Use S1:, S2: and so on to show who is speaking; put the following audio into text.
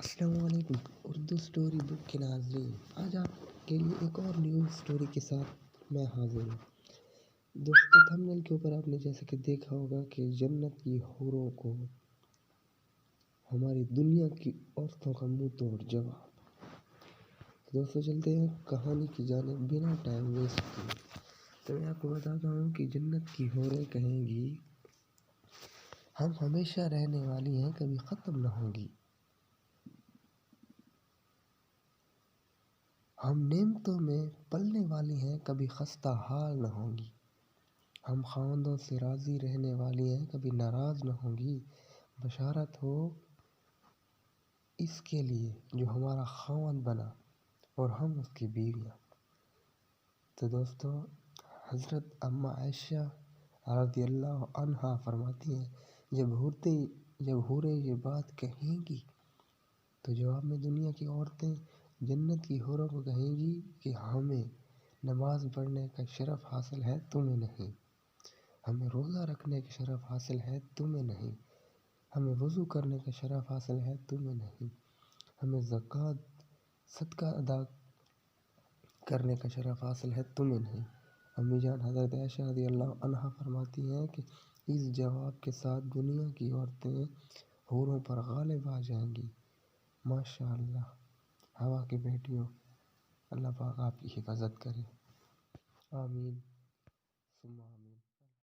S1: السلام علیکم اردو سٹوری بک کے ناظرین، آج آپ کے لیے ایک اور نیو سٹوری کے ساتھ میں حاضر ہوں۔ دوستو، تھمبنیل کے اوپر آپ نے جیسا کہ دیکھا ہوگا کہ جنت کی حوروں کو ہماری دنیا کی عورتوں کا منہ توڑ جواب۔ دوستو چلتے ہیں کہانی کی جانب بنا ٹائم ویسٹ کیے۔ تو میں آپ کو بتاتا ہوں کہ جنت کی حوریں کہیں گی، ہم ہمیشہ رہنے والی ہیں، کبھی ختم نہ ہوں گی۔ ہم نعمتوں میں پلنے والی ہیں، کبھی خستہ حال نہ ہوں گی۔ ہم خاوندوں سے راضی رہنے والی ہیں، کبھی ناراض نہ ہوں گی۔ بشارت ہو اس کے لیے جو ہمارا خاوند بنا اور ہم اس کی بیویاں۔ تو دوستو، حضرت اماں عائشہ رضی اللہ عنہا فرماتی ہیں، جب حوریں یہ بات کہیں گی تو جواب میں دنیا کی عورتیں جنت کی حوروں کو کہیں گی کہ ہمیں نماز پڑھنے کا شرف حاصل ہے، تمہیں نہیں۔ ہمیں روزہ رکھنے کا شرف حاصل ہے، تمہیں نہیں۔ ہمیں وضو کرنے کا شرف حاصل ہے، تمہیں نہیں۔ ہمیں زکوٰۃ صدقہ ادا کرنے کا شرف حاصل ہے، تمہیں نہیں۔ امی جان حضرت عائشہ رضی اللہ عنہا فرماتی ہیں کہ اس جواب کے ساتھ دنیا کی عورتیں حوروں پر غالب آ جائیں گی۔ ماشاءاللہ، ہوا کی بیٹیوں، اللہ پاک آپ کی حفاظت کرے، آمین ثم آمین۔